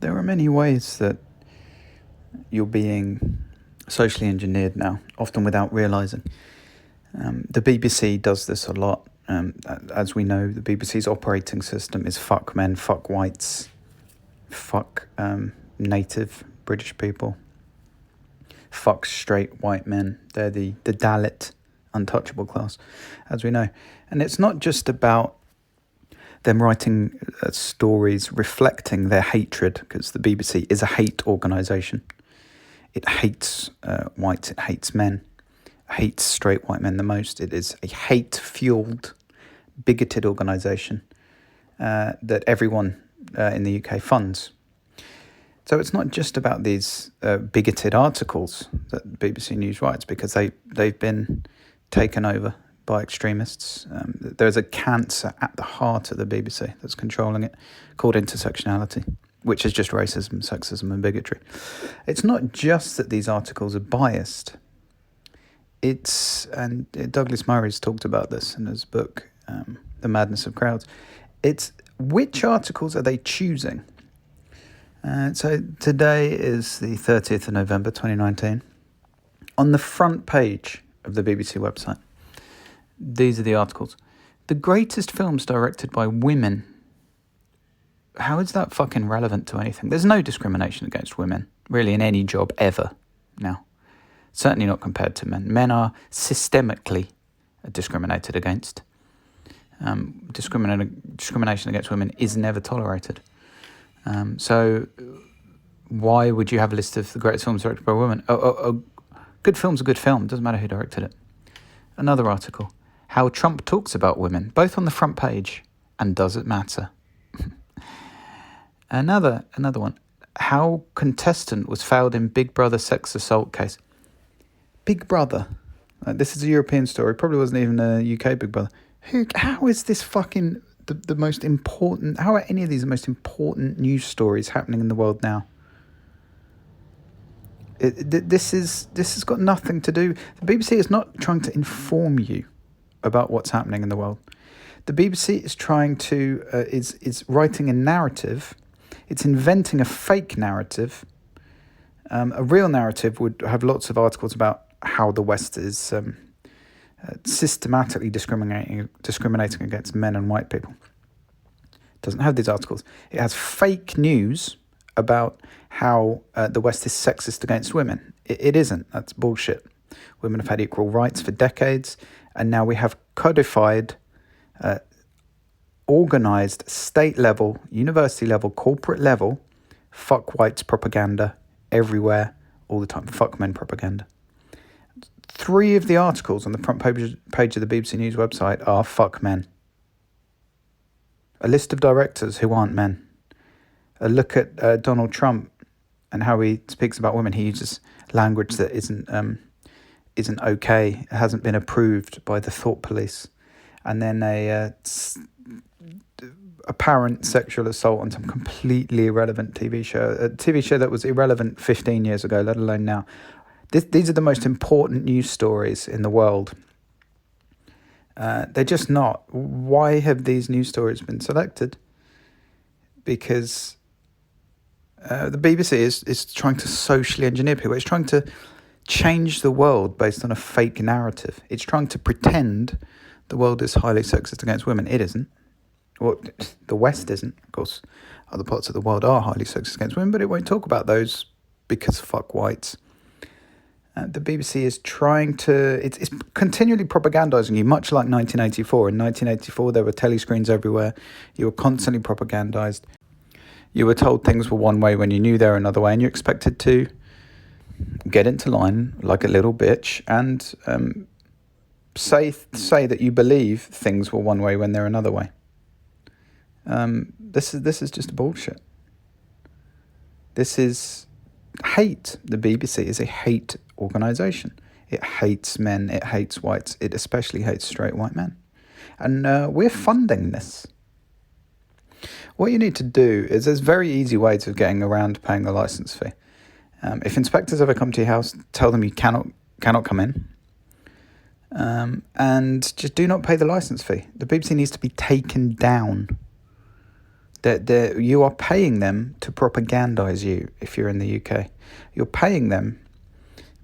There are many ways that you're being socially engineered now, often without realising. The BBC does this a lot. As we know, the BBC's operating system is fuck men, fuck whites, fuck native British people, fuck straight white men. They're the Dalit untouchable class, as we know. And it's not just about them writing stories reflecting their hatred, because the BBC is a hate organisation. It hates whites, it hates men, hates straight white men the most. It is a hate-fueled, bigoted organisation that everyone in the UK funds. So it's not just about these bigoted articles that BBC News writes, because they've been taken over by extremists. There's a cancer at the heart of the BBC that's controlling it, called intersectionality, which is just racism, sexism and bigotry. It's not just that these articles are biased. And Douglas Murray's talked about this in his book, The Madness of Crowds. It's which articles are they choosing? So today is the 30th of November 2019. On the front page of the BBC website, these are the articles. The greatest films directed by women. How is that fucking relevant to anything? There's no discrimination against women, really, in any job ever now. Certainly not compared to men. Men are systemically discriminated against. Discrimination against women is never tolerated. So why would you have a list of the greatest films directed by women? A good film's a good film. Doesn't matter who directed it. Another article. How Trump talks about women, both on the front page, and does it matter? Another one. How contestant was fouled in Big Brother sex assault case. Big Brother. This is a European story. Probably wasn't even a UK Big Brother. How is this fucking the most important? How are any of these the most important news stories happening in the world now? This has got nothing to do. The BBC is not trying to inform you about what's happening in the world. The BBC is trying to is writing a narrative. It's inventing a fake narrative. A real narrative would have lots of articles about how the West is systematically discriminating against men and white people. It doesn't have these articles. It has fake news about how the West is sexist against women. It isn't. That's bullshit. Women have had equal rights for decades, and now we have codified, organised, state-level, university-level, corporate level, fuck whites propaganda everywhere, all the time. Fuck men propaganda. 3 of the articles on the front page of the BBC News website are fuck men. A list of directors who aren't men. A look at Donald Trump and how he speaks about women. He uses language that isn't okay. It hasn't been approved by the thought police. And then a apparent sexual assault on some completely irrelevant TV show. A TV show that was irrelevant 15 years ago, let alone now. These are the most important news stories in the world. They're just not. Why have these news stories been selected? Because the BBC is trying to socially engineer people. It's trying to change the world based on a fake narrative. It's trying to pretend the world is highly sexist against women. It isn't. Well, the West isn't. Of course, other parts of the world are highly sexist against women, but it won't talk about those because fuck whites. The BBC is trying to... It's continually propagandising you, much like 1984. In 1984, there were telescreens everywhere. You were constantly propagandised. You were told things were one way when you knew they were another way, and you expected to get into line like a little bitch and say that you believe things were one way when they're another way. This is just bullshit. This is hate. The BBC is a hate organisation. It hates men, it hates whites, it especially hates straight white men. And we're funding this. What you need to do is there's very easy ways of getting around paying the licence fee. If inspectors ever come to your house, tell them you cannot come in. And just do not pay the licence fee. The BBC needs to be taken down. You are paying them to propagandize you if you're in the UK. You're paying them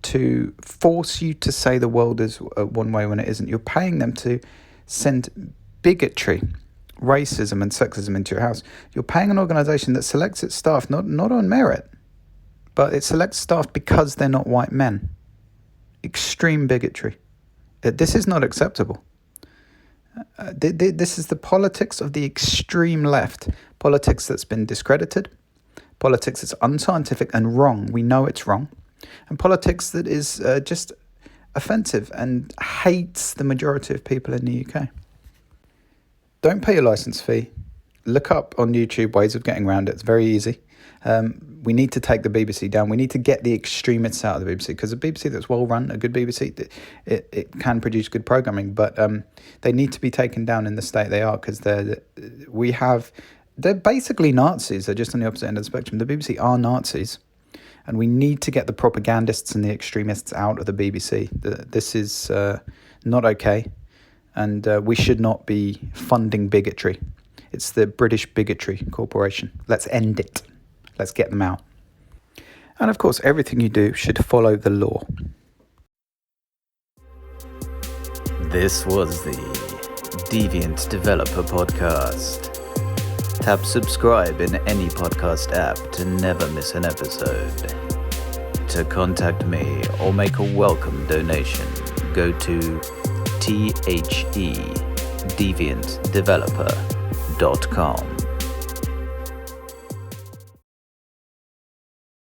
to force you to say the world is one way when it isn't. You're paying them to send bigotry, racism and sexism into your house. You're paying an organisation that selects its staff not on merit, but it selects staff because they're not white men. Extreme bigotry. This is not acceptable. This is the politics of the extreme left. Politics that's been discredited. Politics that's unscientific and wrong. We know it's wrong. And politics that is just offensive and hates the majority of people in the UK. Don't pay your license fee. Look up on YouTube ways of getting around it. It's very easy. We need to take the BBC down. We need to get the extremists out of the BBC, because a BBC that's well run, a good BBC, it can produce good programming, but they need to be taken down in the state they are, because they're basically Nazis. They're just on the opposite end of the spectrum. The BBC are Nazis, and we need to get the propagandists and the extremists out of the BBC. This is not okay, and we should not be funding bigotry. It's the British Bigotry Corporation. Let's end it. Let's get them out. And of course, everything you do should follow the law. This was the Deviant Developer Podcast. Tap subscribe in any podcast app to never miss an episode. To contact me or make a welcome donation, go to thedeviantdeveloper.com.